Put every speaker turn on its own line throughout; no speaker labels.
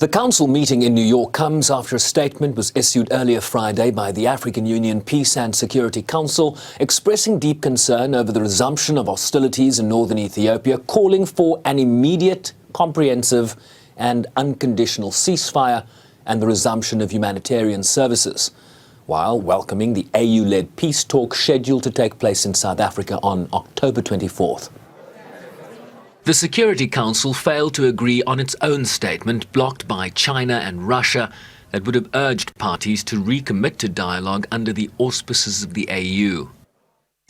The Council meeting in New York comes after a statement was issued earlier Friday by the African Union Peace and Security Council expressing deep concern over the resumption of hostilities in northern Ethiopia, calling for an immediate, comprehensive and unconditional ceasefire and the resumption of humanitarian services, while welcoming the AU-led peace talks scheduled to take place in South Africa on October 24th. The Security Council failed to agree on its own statement, blocked by China and Russia, that would have urged parties to recommit to dialogue under the auspices of the AU.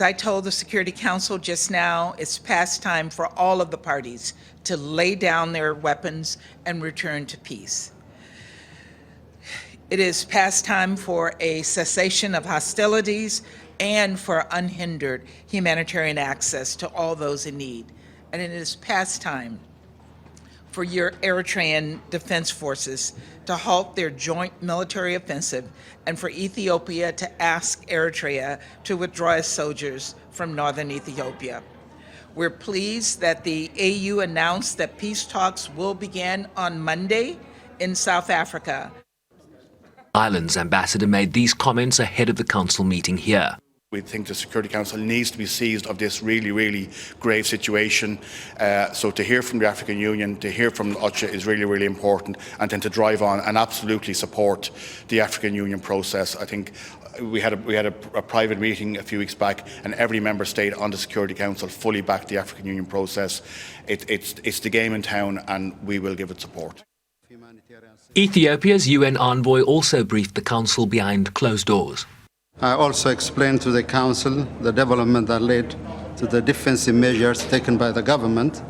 I told the Security Council just now it's past time for all of the parties to lay down their weapons and return to peace. It is past time for a cessation of hostilities and for unhindered humanitarian access to all those in need. And it is past time for your Eritrean defense forces to halt their joint military offensive and for Ethiopia to ask Eritrea to withdraw its soldiers from northern Ethiopia. We're pleased that the AU announced that peace talks will begin on Monday in South Africa.
Ireland's ambassador made these comments ahead of the Council meeting here.
We think the Security Council needs to be seized of this really grave situation. So to hear from the African Union, to hear from OCHA is really important, and then to drive on and absolutely support the African Union process. I think we had a private meeting a few weeks back, and every member state on the Security Council fully backed the African Union process. It's the game in town, and we will give it support.
Ethiopia's UN envoy also briefed the Council behind closed doors.
I also explained to the Council the development that led to the defensive measures taken by the government.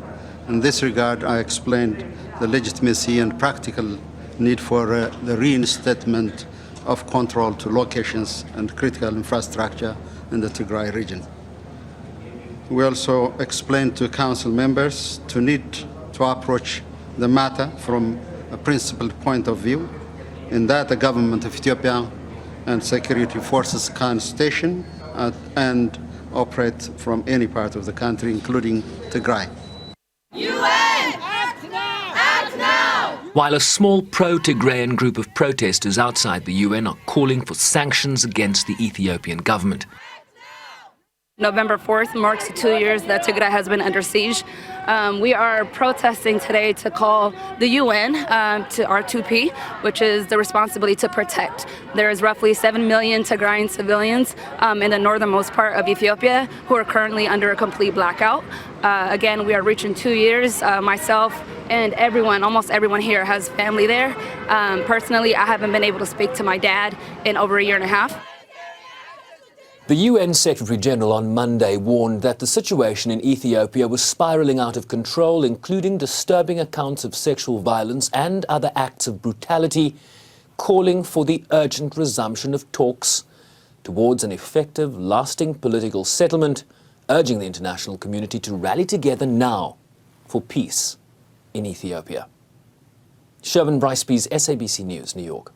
In this regard, I explained the legitimacy and practical need for the reinstatement of control to locations and critical infrastructure in the Tigray region. We also explained to Council members to need to approach the matter from a principled point of view, in that the government of Ethiopia and security forces can station and operate from any part of the country, including Tigray.
UN! Act now! Act now!
While a small pro-Tigrayan group of protesters outside the UN are calling for sanctions against the Ethiopian government.
November 4th marks 2 years that Tigray has been under siege. We are protesting today to call the UN to R2P, which is the responsibility to protect. There is roughly 7 million Tigrayan civilians in the northernmost part of Ethiopia who are currently under a complete blackout. Again, we are reaching 2 years. Myself and everyone, almost everyone here has family there. Personally, I haven't been able to speak to my dad in over a year and a half.
The UN Secretary General on Monday warned that the situation in Ethiopia was spiraling out of control, including disturbing accounts of sexual violence and other acts of brutality, calling for the urgent resumption of talks towards an effective, lasting political settlement, urging the international community to rally together now for peace in Ethiopia. Sherwin Bryceby's SABC News, New York.